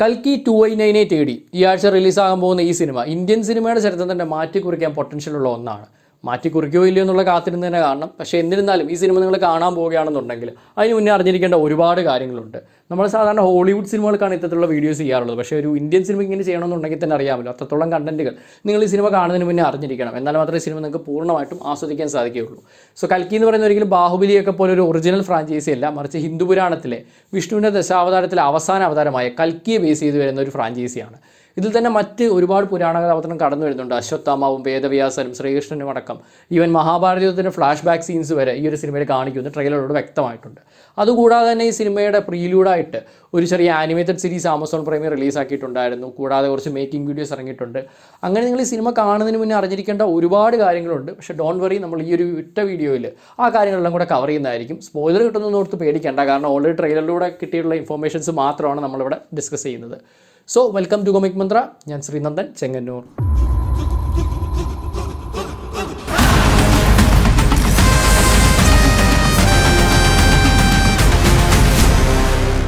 കൽക്കി 2898 AD ഈ ആഴ്ച റിലീസാകാൻ പോകുന്ന ഈ സിനിമ ഇന്ത്യൻ സിനിമയുടെ ചരിത്രം തന്നെ മാറ്റിക്കുറിക്കാൻ പൊട്ടൻഷ്യലുള്ള ഒന്നാണ്. മാറ്റിക്കുറിക്കോ ഇല്ലയോ എന്നുള്ള കാത്തിരുന്ന് തന്നെ കാണണം. പക്ഷേ എന്നിരുന്നാലും ഈ സിനിമ നിങ്ങൾ കാണാൻ പോവുകയാണെന്നുണ്ടെങ്കിൽ അതിന് മുന്നേ അറിഞ്ഞിരിക്കേണ്ട ഒരുപാട് കാര്യങ്ങളുണ്ട്. നമ്മൾ സാധാരണ ഹോളിവുഡ് സിനിമകൾക്കാണ് ഇത്തരത്തിലുള്ള വീഡിയോസ് ചെയ്യാറുള്ളത്. പക്ഷേ ഒരു ഇന്ത്യൻ സിനിമ ഇങ്ങനെ ചെയ്യണമെന്നുണ്ടെങ്കിൽ തന്നെ അറിയാമല്ലോ, അത്രത്തോളം കണ്ടന്റുകൾ നിങ്ങൾ ഈ സിനിമ കാണുന്നതിന് മുന്നേ അറിഞ്ഞിരിക്കണം. എന്നാൽ മാത്രമേ ഈ സിനിമ നിങ്ങൾക്ക് പൂർണ്ണമായിട്ടും ആസ്വദിക്കാൻ സാധിക്കുകയുള്ളൂ. സോ കൽക്കി എന്ന് പറയുന്ന ഒരിക്കലും ബാഹുബലിയൊക്കെ പോലെ ഒരു ഒറിജിനൽ ഫ്രാഞ്ചൈസി അല്ല, മറിച്ച് ഹിന്ദു പുരാണത്തിലെ വിഷ്ണുവിൻ്റെ ദശാവതാരത്തിലെ അവസാന അവതാരമായ കൽക്കിയെ ബേസ് ചെയ്ത് വരുന്ന ഒരു ഫ്രാഞ്ചൈസിയാണ്. ഇതിൽ തന്നെ മറ്റ് ഒരുപാട് പുരാണ കഥാപാത്രം കടന്നു വരുന്നുണ്ട്. അശ്വത്ഥാമാവും വേദവ്യാസനും ശ്രീകൃഷ്ണനും അടക്കം ഈവൻ മഹാഭാരതത്തിൻ്റെ ഫ്ലാഷ് ബാക്ക് സീൻസ് വരെ ഈ ഒരു സിനിമയിൽ കാണിക്കുന്ന ട്രെയിലറോട് വ്യക്തമായിട്ടുണ്ട്. അതുകൂടാതെ തന്നെ ഈ സിനിമയുടെ പ്രീലൂഡായിട്ട് ഒരു ചെറിയ ആനിമേറ്റഡ് സീരീസ് ആമസോൺ പ്രൈമിൽ റിലീസാക്കിയിട്ടുണ്ടായിരുന്നു. കൂടാതെ കുറച്ച് മേക്കിംഗ് വീഡിയോസ് ഇറങ്ങിയിട്ടുണ്ട്. അങ്ങനെ നിങ്ങൾ ഈ സിനിമ കാണുന്നതിന് മുന്നേ അറിഞ്ഞിരിക്കേണ്ട ഒരുപാട് കാര്യങ്ങളുണ്ട്. പക്ഷേ ഡോണ്ട് വറി, നമ്മൾ ഈ ഒരു ഒറ്റ വീഡിയോയിൽ ആ കാര്യങ്ങളെല്ലാം കൂടെ കവർ ചെയ്യുന്നതായിരിക്കും. സ്പോയിലർ കിട്ടുന്നതെന്ന് ഓർത്ത് പേടിക്കേണ്ട, കാരണം ഓൾറെഡി ട്രെയിലറിലൂടെ കിട്ടിയിട്ടുള്ള ഇൻഫോർമേഷൻസ് മാത്രമാണ് നമ്മളിവിടെ ഡിസ്കസ് ചെയ്യുന്നത്. സോ വെൽക്കം ടു കൊമിക് മന്ത്ര. ഞാൻ ശ്രീനന്ദൻ, ചെങ്ങന്നൂർ.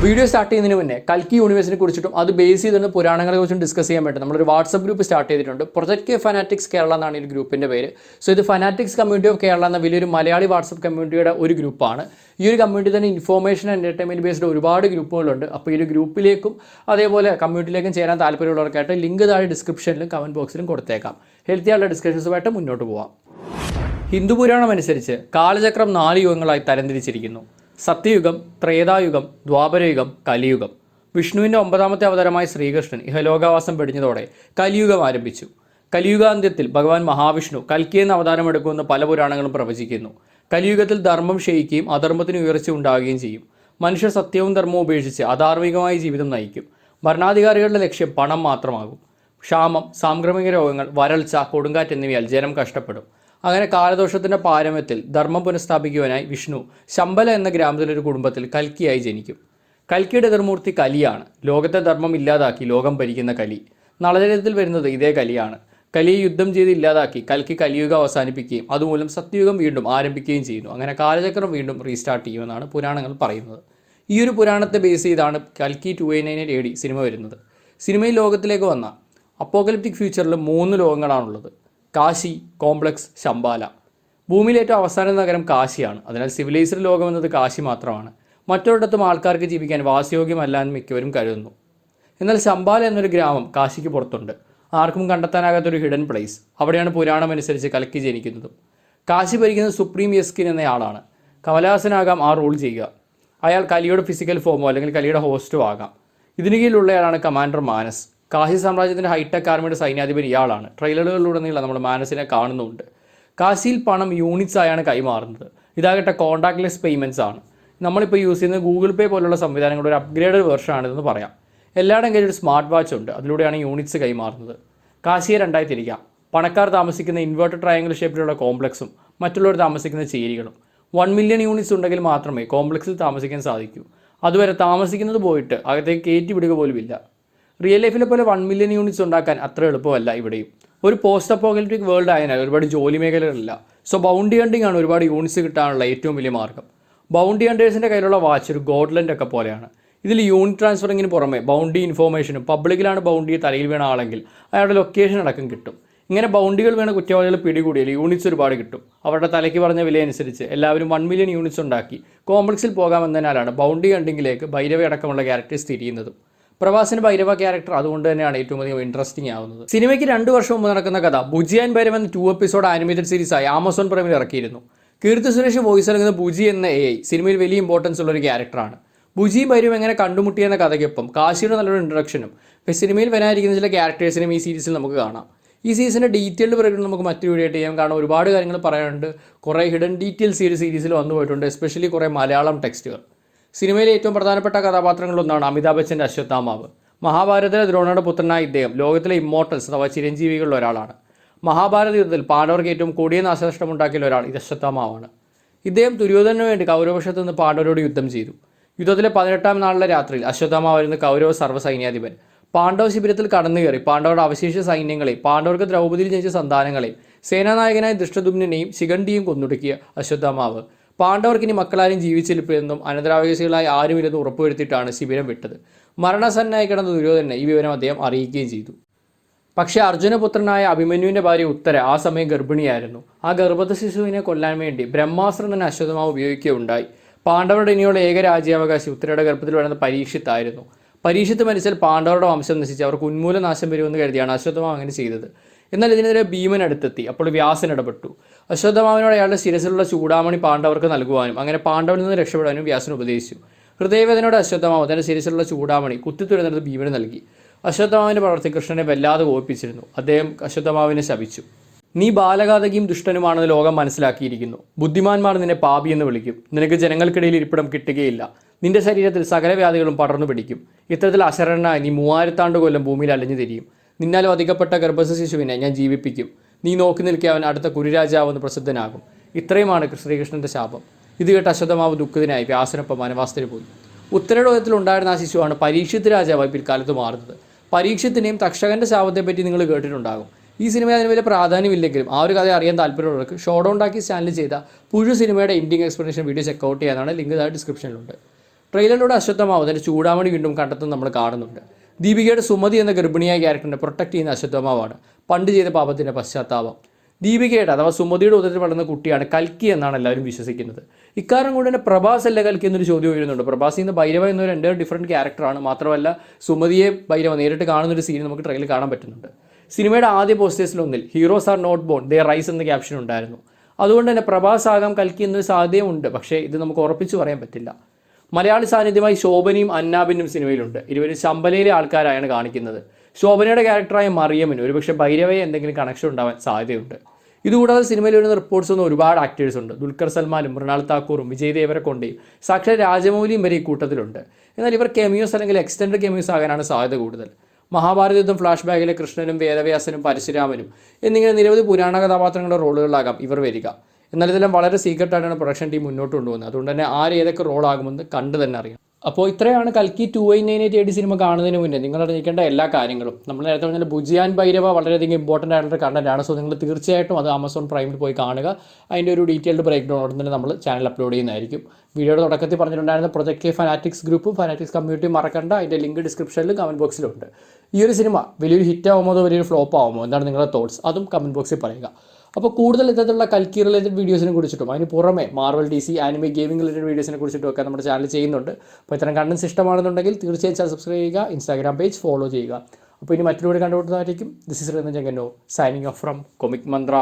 വീഡിയോ സ്റ്റാർട്ട് ചെയ്യുന്നതിന് മുന്നേ കൽക്കി യൂണിവേഴ്സിനെ കുറിച്ചിട്ടും അത് ബേസ് ചെയ്തിരുന്ന പുരാണങ്ങളെ കുറിച്ചും ഡിസ്കസ് ചെയ്യാൻ പറ്റും. നമ്മളൊരു വാട്സപ്പ് ഗ്രൂപ്പ് സ്റ്റാർട്ട് ചെയ്തിട്ടുണ്ട്. പ്രൊജക്ട് കെ ഫനാറ്റിക്സ് കേരള എന്നാണ് ഈ ഗ്രൂപ്പിൻ്റെ പേര്. സോ ഇത് ഫനാറ്റിക്സ് കമ്മ്യൂണിറ്റി ഓഫ് കേരള എന്ന വലിയൊരു മലയാളി വാട്സപ്പ് കമ്മ്യൂണിറ്റിയുടെ ഒരു ഗ്രൂപ്പാണ്. ഈ ഒരു കമ്മ്യൂണിറ്റി തന്നെ ഇൻഫോർമേഷൻ എൻ്റർടൈൻമെൻറ്റ് ബേസ്ഡ് ഒരുപാട് ഗ്രൂപ്പുകളുണ്ട്. അപ്പോൾ ഈ ഒരു ഗ്രൂപ്പിലേക്കും അതേപോലെ കമ്മ്യൂണിറ്റിയിലേക്കും ചേരാൻ താല്പര്യമുള്ളവർക്കായിട്ട് ലിങ്ക് താഴെ ഡിസ്ക്രിപ്ഷനിലും കമൻറ്റ് ബോക്സിലും കൊടുത്തേക്കാം. ഹെൽത്തി ആയിട്ടുള്ള ഡിസ്കഷൻസുമായിട്ട് മുന്നോട്ട് പോകാം. ഹിന്ദു പുരാണം അനുസരിച്ച് കാലചക്രം 4 യുഗങ്ങളായി തരംതിരിച്ചിരിക്കുന്നു. സത്യയുഗം, ത്രേതായുഗം, ദ്വാപരയുഗം, കലിയുഗം. വിഷ്ണുവിൻ്റെ 9ാമത്തെ അവതാരമായ ശ്രീകൃഷ്ണൻ ഇഹലോകവാസം വെടിഞ്ഞതോടെ കലിയുഗം ആരംഭിച്ചു. കലിയുഗാന്ത്യത്തിൽ ഭഗവാൻ മഹാവിഷ്ണു കൽക്കി എന്ന അവതാരമെടുക്കുമെന്ന് പല പുരാണങ്ങളും പ്രവചിക്കുന്നു. കലിയുഗത്തിൽ ധർമ്മം ക്ഷയിക്കുകയും അധർമ്മത്തിന് ഉയർച്ച ഉണ്ടാവുകയും ചെയ്യും. മനുഷ്യർ സത്യവും ധർമ്മവും ഉപേക്ഷിച്ച് അധാർമികമായ ജീവിതം നയിക്കും. ഭരണാധികാരികളുടെ ലക്ഷ്യം പണം മാത്രമാകും. ക്ഷാമം, സാംക്രമിക രോഗങ്ങൾ, വരൾച്ച, കൊടുങ്കാറ്റ് എന്നിവയാൽ ജനം കഷ്ടപ്പെടും. അങ്ങനെ കാലദോഷത്തിൻ്റെ പാരമ്യത്തിൽ ധർമ്മം പുനഃസ്ഥാപിക്കുവാനായി വിഷ്ണു ശമ്പല എന്ന ഗ്രാമത്തിലൊരു കുടുംബത്തിൽ കൽക്കിയായി ജനിക്കും. കൽക്കിയുടെ എതിർമൂർത്തി കലിയാണ്. ലോകത്തെ ധർമ്മം ഇല്ലാതാക്കി ലോകം ഭരിക്കുന്ന കലി. നളചരിതത്തിൽ വരുന്നത് ഇതേ കലിയാണ്. കലിയെ യുദ്ധം ചെയ്ത് ഇല്ലാതാക്കി കൽക്കി കലിയുഗം അവസാനിപ്പിക്കുകയും അതുമൂലം സത്യയുഗം വീണ്ടും ആരംഭിക്കുകയും ചെയ്യുന്നു. അങ്ങനെ കാലചക്രം വീണ്ടും റീസ്റ്റാർട്ട് ചെയ്യുമെന്നാണ് പുരാണങ്ങൾ പറയുന്നത്. ഈ ഒരു പുരാണത്തെ ബേസ് ചെയ്താണ് കൽക്കി 2898 AD സിനിമ വരുന്നത്. സിനിമയിൽ ലോകത്തിലേക്ക് വന്ന അപ്പോകലിപ്റ്റിക് ഫ്യൂച്ചറിൽ 3 ലോകങ്ങളാണുള്ളത്: കാശി, കോംപ്ലക്സ്, ശമ്പാല. ഭൂമിയിലെ ഏറ്റവും അവസാന നഗരം കാശിയാണ്. അതിനാൽ സിവിലൈസ്ഡ് ലോകമെന്നത് കാശി മാത്രമാണ്. മറ്റൊരിടത്തും ആൾക്കാർക്ക് ജീവിക്കാൻ വാസയോഗ്യമല്ല എന്ന് മിക്കവരും കരുതുന്നു. എന്നാൽ ശമ്പാല എന്നൊരു ഗ്രാമം കാശിക്ക് പുറത്തുണ്ട്. ആർക്കും കണ്ടെത്താനാകാത്തൊരു ഹിഡൻ പ്ലേസ്. അവിടെയാണ് പുരാണം അനുസരിച്ച് കൽക്കി ജനിക്കുന്നതും. കാശി ഭരിക്കുന്നത് സുപ്രീം യസ്കിൻ എന്നയാളാണ്. കമലഹാസനാകാം ആ റൂൾ ചെയ്യുക. അയാൾ കലിയുടെ ഫിസിക്കൽ ഫോമോ അല്ലെങ്കിൽ കലിയുടെ ഹോസ്റ്റോ ആകാം. ഇതിന് കീഴിലുള്ളയാളാണ് കമാൻഡർ മാനസ്. കാശി സാമ്രാജ്യത്തിൻ്റെ ഹൈടെക് ആർമിയുടെ സൈന്യാധിപൻ ഇയാളാണ്. ട്രെയിലറുകളിലുടനീളം നമ്മൾ മാനസിനെ കാണുന്നുണ്ട്. കാശിയിൽ പണം യൂണിറ്റ്സ് ആയാണ് കൈമാറുന്നത്. ഇതാകട്ടെ കോൺടാക്ട്ലെസ് പേയ്മെൻറ്റ്സ് ആണ്. നമ്മളിപ്പോൾ യൂസ് ചെയ്യുന്ന ഗൂഗിൾ പേ പോലുള്ള സംവിധാനങ്ങളുടെ ഒരു അപ്ഗ്രേഡഡ് വെർഷൻ ആണിതെന്ന് പറയാം. എല്ലായിടം കയ്യിൽ ഒരു സ്മാർട്ട് വാച്ച് ഉണ്ട്. അതിലൂടെയാണ് യൂണിറ്റ്സ് കൈമാറുന്നത്. കാശിയെ രണ്ടായി തിരിക്കാം. പണക്കാർ താമസിക്കുന്ന ഇൻവേർട്ടഡ് ട്രയാങ്കിൾ ഷേപ്പിലുള്ള കോംപ്ലക്സും മറ്റുള്ളവർ താമസിക്കുന്ന ചേരികളും. 1 മില്യൺ യൂണിറ്റ്സ് ഉണ്ടെങ്കിൽ മാത്രമേ കോംപ്ലക്സിൽ താമസിക്കാൻ സാധിക്കൂ. അതുവരെ താമസിക്കുന്നത് പോയിട്ട് അകത്തേക്ക് കയറ്റി വിടുക പോലുമില്ല. റിയൽ ലൈഫിലെ പോലെ 1 മില്യൺ യൂണിറ്റ്സ് ഉണ്ടാക്കാൻ അത്ര എളുപ്പമല്ല ഇവിടെയും. ഒരു പോസ്റ്റ് അപ്പോകലിപ്റ്റിക് വേൾഡ് ആയതിനാൽ ഒരുപാട് ജോലി മേഖലകളില്ല. സോ ബൗണ്ടി ഹണ്ടിങ് ആണ് ഒരുപാട് യൂണിറ്റ്സ് കിട്ടാനുള്ള ഏറ്റവും വലിയ മാർഗ്ഗം. ബൗണ്ടി ഹണ്ടേഴ്സിൻ്റെ കയ്യിലുള്ള വാച്ച് ഒരു ഗോഡ്ലൻഡ് ഒക്കെ പോലെയാണ്. ഇതിൽ യൂണിറ്റ് ട്രാൻസ്ഫറിങ്ങിന് പുറമെ ബൗണ്ടി ഇൻഫോർമേഷനും, പബ്ലിക്കിലാണ് ബൗണ്ടിയെ തലയിൽ വീണ ആളെങ്കിൽ അയാളുടെ ലൊക്കേഷൻ അടക്കം കിട്ടും. ഇങ്ങനെ ബൗണ്ടികൾ വീണ കുറ്റവാളികൾ പിടികൂടിയാൽ യൂണിറ്റ്സ് ഒരുപാട് കിട്ടും. അവരുടെ തലയ്ക്ക് പറഞ്ഞ വിലയനുസരിച്ച് എല്ലാവരും 1 മില്യൺ യൂണിറ്റ്സ് ഉണ്ടാക്കി കോംപ്ലക്സിൽ പോകാമെന്നതിനാലാണ് ബൗണ്ടി ഹണ്ടിങ്ങിലേക്ക് ഭൈരവ അടക്കമുള്ള ക്യാരക്ടേഴ്സ് തിരിയുന്നതും. പ്രവാസിന് ഭൈരവ ക്യാരക്ടർ അതുകൊണ്ട് തന്നെയാണ് ഏറ്റവും അധികം ഇൻട്രസ്റ്റിംഗ് ആവുന്നത്. സിനിമയ്ക്ക് 2 വർഷം മുമ്പ് നടക്കുന്ന കഥ ബുജി ആൻഡ് ഭൈരവ് എന്ന 2 episode animated സീരീസായി Amazon പ്രൈമിൽ ഇറക്കിയിരുന്നു. Keerthy Suresh voice നൽകുന്ന ബുജി എന്ന AI സിനിമയിൽ വലിയ ഇമ്പോർട്ടൻസ് ഉള്ള ഒരു ക്യാരക്ടറാണ്. ബുജിയും ഭൈരവും എങ്ങനെ കണ്ടുമുട്ടിയെന്ന കഥയ്ക്കൊപ്പം കാശിയുടെ നല്ലൊരു ഇൻട്രഡക്ഷനും സിനിമയിൽ വരാനിരിക്കുന്ന ചില ക്യാരക്ടേഴ്സിനും ഈ സീരീസിൽ നമുക്ക് കാണാം. ഈ സീരീസിൻ്റെ ഡീറ്റെയിൽഡ് പ്രകടനം നമുക്ക് മറ്റൊരു വീഡിയോ ആയിട്ട് ചെയ്യാം. കാരണം ഒരുപാട് കാര്യങ്ങൾ പറയാനുണ്ട്. കുറേ ഹിഡൻ ഡീറ്റെയിൽസ് ഈ ഒരു സീരീസിൽ വന്നു പോയിട്ടുണ്ട്, എസ്പെഷ്യലി കുറേ മലയാളം ടെക്സ്റ്റുകൾ. സിനിമയിലെ ഏറ്റവും പ്രധാനപ്പെട്ട കഥാപാത്രങ്ങളൊന്നാണ് അമിതാഭ് ബച്ചൻ്റെ അശ്വത്ഥാമാവ്. മഹാഭാരതത്തിലെ ദ്രോണയുടെ പുത്രനായ ഇദ്ദേഹം ലോകത്തിലെ ഇമ്മോർട്ടൽസ് അഥവാ ചിരഞ്ജീവികളിൽ ഒരാളാണ്. മഹാഭാരത യുദ്ധത്തിൽ പാണ്ഡവർക്ക് ഏറ്റവും കൊടിയ നാശനഷ്ടമുണ്ടാക്കിയ ഒരാൾ ഇത് അശ്വത്ഥാമാവാണ്. ഇദ്ദേഹം ദുര്യോധനു വേണ്ടി കൗരവപക്ഷത്ത് നിന്ന് പാണ്ഡവരോട് യുദ്ധം ചെയ്തു. യുദ്ധത്തിലെ 18ാം നാളിലെ രാത്രിയിൽ അശ്വത്ഥാമാവായിരുന്ന കൗരവ സർവ്വസൈന്യാധിപൻ പാണ്ഡവ ശിബിരത്തിൽ കടന്നു കയറി പാണ്ഡവരുടെ അവശേഷ സൈന്യങ്ങളെയും പാണ്ഡവർക്ക് ദ്രൗപദിയിൽ ജനിച്ച സന്താനങ്ങളെയും സേനാനായകനായ ദൃഷ്ടദുമ്നെയും ശിഖണ്ഡിയും കൊന്നൊടുക്കിയ അശ്വത്ഥാമാവ് പാണ്ഡവർക്ക് ഇനി മക്കളാരും ജീവിച്ചിരിപ്പില്ലെന്നും അനന്തരാവകാശികളായി ആരുമില്ലെന്നും ഉറപ്പുവരുത്തിയിട്ടാണ് ശിബിരം വിട്ടത്. മരണസന്നായി കിടന്ന ദുര്യോധനെ ഈ വിവരം അദ്ദേഹം അറിയിക്കുകയും ചെയ്തു. പക്ഷേ അർജുനപുത്രനായ അഭിമന്യുവിൻ്റെ ഭാര്യ ഉത്തര ആ സമയം ഗർഭിണിയായിരുന്നു. ആ ഗർഭസ്ഥ ശിശുവിനെ കൊല്ലാൻ വേണ്ടി ബ്രഹ്മാസ്ത്രം തന്നെ അശ്വത്ഥമാവ് ഉപയോഗിക്കുകയുണ്ടായി. പാണ്ഡവരുടെ ഇനിയുള്ള ഏക രാജ്യാവകാശി ഉത്തരയുടെ ഗർഭത്തിൽ വരുന്ന പരീക്ഷിത്തായിരുന്നു. പരീക്ഷിത്ത് മരിച്ചാൽ പാണ്ഡവരുടെ വംശം നശിച്ച് അവർക്ക് ഉന്മൂലനാശം വരുമെന്ന് കരുതിയാണ് അശ്വത്ഥമാവ് അങ്ങനെ ചെയ്തത്. എന്നാൽ ഇതിനെതിരെ ഭീമൻ അടുത്തെത്തി. അപ്പോൾ വ്യാസൻ ഇടപെട്ടു. അശ്വത്ഥമാവിനോട് അയാളുടെ ശിരസിലുള്ള ചൂടാമണി പാണ്ഡവർക്ക് നൽകുവാനും അങ്ങനെ പാണ്ഡവരിൽ നിന്ന് രക്ഷപ്പെടാനും വ്യാസൻ ഉപദേശിച്ചു. ഹൃദയവേദനയോടെ അശ്വത്ഥമാവ് തൻ്റെ ശിരസിലുള്ള ചൂടാമണി കുത്തിത്തുരന്നെടുത്ത് ഭീമന് നൽകി. അശ്വത്ഥമാവിൻ്റെ പ്രവർത്തി കൃഷ്ണനെ വല്ലാതെ കോപിപ്പിച്ചിരുന്നു. അദ്ദേഹം അശ്വത്ഥമാവിനെ ശപിച്ചു. നീ ബാലഘാതകിയും ദുഷ്ടനുമാണെന്ന് ലോകം മനസ്സിലാക്കിയിരിക്കുന്നു. ബുദ്ധിമാന്മാർ നിന്നെ പാപി എന്ന് വിളിക്കും. നിനക്ക് ജനങ്ങൾക്കിടയിൽ ഇരിപ്പിടം കിട്ടുകയില്ല. നിന്റെ ശരീരത്തിൽ സകല വ്യാധികളും പടർന്നു പിടിക്കും. ഇത്തരത്തിൽ അശരണനായി നീ 3000 കൊല്ലം ഭൂമിയിൽ അലഞ്ഞു തിരിയും. നിന്നാൽ വധിക്കപ്പെട്ട ഗർഭസ്ഥ ശിശുവിനെ ഞാൻ ജീവിപ്പിക്കും. നീ നോക്കി നിൽക്കെ അവൻ അടുത്ത കുരുരാജാവെന്ന് പ്രസിദ്ധനാകും. ഇത്രയുമാണ് ശ്രീകൃഷ്ണന്റെ ശാപം. ഇത് കേട്ട് അശ്വത്ഥമാവ് ദുഃഖിതനായി വ്യാസനൊപ്പം വനവാസത്തിന് പോയി. ഉത്തരയുടെ ഉദയത്തിൽ ഉണ്ടായിരുന്ന ആ ശിശുവാണ് പരീക്ഷിത്ത് രാജാവായി പിൽക്കാലത്ത് മാറുന്നത്. പരീക്ഷത്തിനെയും തക്ഷകന്റെ ശാപത്തെപ്പറ്റി നിങ്ങൾ കേട്ടിട്ടുണ്ടാകും. ഈ സിനിമ അതിന് വലിയ പ്രാധാന്യമില്ലെങ്കിലും ആ ഒരു കഥ അറിയാൻ താല്പര്യമുള്ളവർക്ക് ഷോഡൗൺ ടാക്കീസ് ചാനൽ ചെയ്ത പുഴു സിനിമയുടെ എൻഡിങ് എക്സ്പ്ലനേഷൻ വീഡിയോ ചെക്കൗട്ട് ചെയ്യാനാണ്. ലിങ്ക് താഴെ ഡിസ്ക്രിപ്ഷനിലുണ്ട്. ട്രെയിലറിലൂടെ അശ്വത്ഥമാവ് അതിൻ്റെ ചൂടാമണി വീണ്ടും കണ്ടെത്തുന്നത് നമ്മൾ കാണുന്നുണ്ട്. ദീപികയുടെ സുമതി എന്ന ഗർഭിണിയായ ക്യാരക്ടറിനെ പ്രൊട്ടക്ട് ചെയ്യുന്ന അശ്വത്ഥമാവാണ്. പണ്ട് ചെയ്ത പാപത്തിൻ്റെ പശ്ചാത്താപം. ദീപികയുടെ അഥവാ സുമതിയുടെ ഉദരത്തിൽ വളർന്ന കുട്ടിയാണ് കൽക്കി എന്നാണ് എല്ലാവരും വിശ്വസിക്കുന്നത്. ഇക്കാരണം കൊണ്ട് തന്നെ പ്രഭാസ് അല്ല കൽക്കി എന്നൊരു ചോദ്യം ഉയരുന്നുണ്ട്. പ്രഭാസിൽ നിന്ന് ഭൈരവ എന്നൊരു 2 ഡിഫറൻറ്റ് ക്യാരക്ടറാണ്. മാത്രമല്ല സുമതിയെ ഭൈരവ നേരിട്ട് കാണുന്നൊരു സീൻ നമുക്ക് ട്രെയിലറിൽ കാണാൻ പറ്റുന്നുണ്ട്. സിനിമയുടെ ആദ്യ പോസ്റ്റേഴ്സിലൊന്നിൽ heroes are not born they rise എന്ന ക്യാപ്ഷൻ ഉണ്ടായിരുന്നു. അതുകൊണ്ട് തന്നെ പ്രഭാസ് ആകാം കൽക്കി എന്നൊരു സാധ്യതയുണ്ട്. പക്ഷേ ഇത് നമുക്ക് ഉറപ്പിച്ച് പറയാൻ പറ്റില്ല. മലയാളി സാന്നിധ്യമായി ശോഭനയും അന്നാബിനും സിനിമയിലുണ്ട്. ഇരുവരും ശമ്പലയിലെ ആൾക്കാരായാണ് കാണിക്കുന്നത്. ശോഭനയുടെ ക്യാരക്ടറായ മറിയമിന് ഒരുപക്ഷെ ഭൈരവയെ എന്തെങ്കിലും കണക്ഷൻ ഉണ്ടാവാൻ സാധ്യതയുണ്ട്. ഇതുകൂടാതെ സിനിമയിൽ വരുന്ന റിപ്പോർട്ട്സ് ഒന്നും ഒരുപാട് ആക്ടേഴ്സ് ഉണ്ട്. ദുൽഖർ സൽമാനും മൃണാൾ താക്കൂറും വിജയ് ദേവരക്കൊണ്ടയും സാക്ഷാൽ രാജമൗലിയും വരെ ഈ കൂട്ടത്തിലുണ്ട്. എന്നാൽ ഇവർ കെമിയോസ് അല്ലെങ്കിൽ എക്സ്റ്റൻഡ് കെമിയോസ് ആകാനാണ് സാധ്യത കൂടുതൽ. മഹാഭാരത യുദ്ധം ഫ്ലാഷ് ബാക്കിലെ കൃഷ്ണനും വേദവ്യാസനും പരശുരാമനും എന്നിങ്ങനെ നിരവധി പുരാണ കഥാപാത്രങ്ങളുടെ റോളുകളിലാകാം ഇവർ വരിക. എന്നാൽ ഇതെല്ലാം വളരെ സീക്രട്ടായിട്ടാണ് പ്രൊഡക്ഷൻ ടീം മുന്നോട്ട് കൊണ്ടുപോകുന്നത്. അതുകൊണ്ട് തന്നെ ഏതൊക്കെ റോളാകുമെന്ന് കണ്ടു തന്നെ അറിയാം. അപ്പോൾ ഇത്രയാണ് കൽക്കി 2898 AD സിനിമ കാണുന്നതിന് മുന്നേ നിങ്ങൾ അറിഞ്ഞിരിക്കേണ്ട എല്ലാ കാര്യങ്ങളും. നമ്മൾ നേരത്തെ പറഞ്ഞാൽ ഭുജിയാൻ ഭൈരവ വളരെയധികം ഇമ്പോർട്ടൻ്റ് ആയിട്ടുള്ള കണ്ടന്റാണ്. സോ നിങ്ങൾ തീർച്ചയായിട്ടും അത് ആമസോൺ പ്രൈമിൽ പോയി കാണുക. അതിൻ്റെ ഒരു ഡീറ്റെയിൽഡ് ബ്രേക്ക് ഡൗൺ ഉടൻ തന്നെ നമ്മൾ ചാനൽ അപ്ലോഡ് ചെയ്യുന്നതായിരിക്കും. വീഡിയോയുടെ തുടക്കത്തിൽ പറഞ്ഞിട്ടുണ്ടായിരുന്ന പ്രൊജക്ട് കെ ഫനാറ്റിക്സ് ഗ്രൂപ്പും ഫനാറ്റിക്സ് കമ്മ്യൂണിറ്റിയും മറക്കണ്ട. അതിൻ്റെ ലിങ്ക് ഡിസ്ക്രിപ്ഷനിലും കമൻറ്റ് ബോക്സിലുണ്ട്. ഈ ഒരു സിനിമ വലിയൊരു ഹിറ്റ് ആവുമോ അതോ വലിയൊരു ഫ്ലോപ്പ് ആവുമോ എന്താണ് നിങ്ങളുടെ തോട്ട്സ്, അതും കമൻറ്റ് ബോക്സിൽ പറയുക. അപ്പോൾ കൂടുതൽ ഇത്തരത്തിലുള്ള കൽക്കി റിലേറ്റഡ് വീഡിയോസിനെ കുറിച്ചിട്ടും അതിന് പുറമെ Marvel DC anime gaming related വീഡിയോസിനെ കുറിച്ചിട്ടും ഒക്കെ നമ്മുടെ ചാനൽ ചെയ്യുന്നുണ്ട്. അപ്പോൾ ഇത്തരം കണ്ടൻസ് ഇഷ്ടമാണെന്നുണ്ടെങ്കിൽ തീർച്ചയായും ചാനൽ സബ്സ്ക്രൈബ് ചെയ്യുക, ഇൻസ്റ്റാഗ്രാം പേജ് ഫോളോ ചെയ്യുക. അപ്പോൾ ഇനി മറ്റൊരു വീഡിയോ കണ്ടുപിടുന്നതായിരിക്കും. This is Ranjan Chengannur signing off from comic Mantra.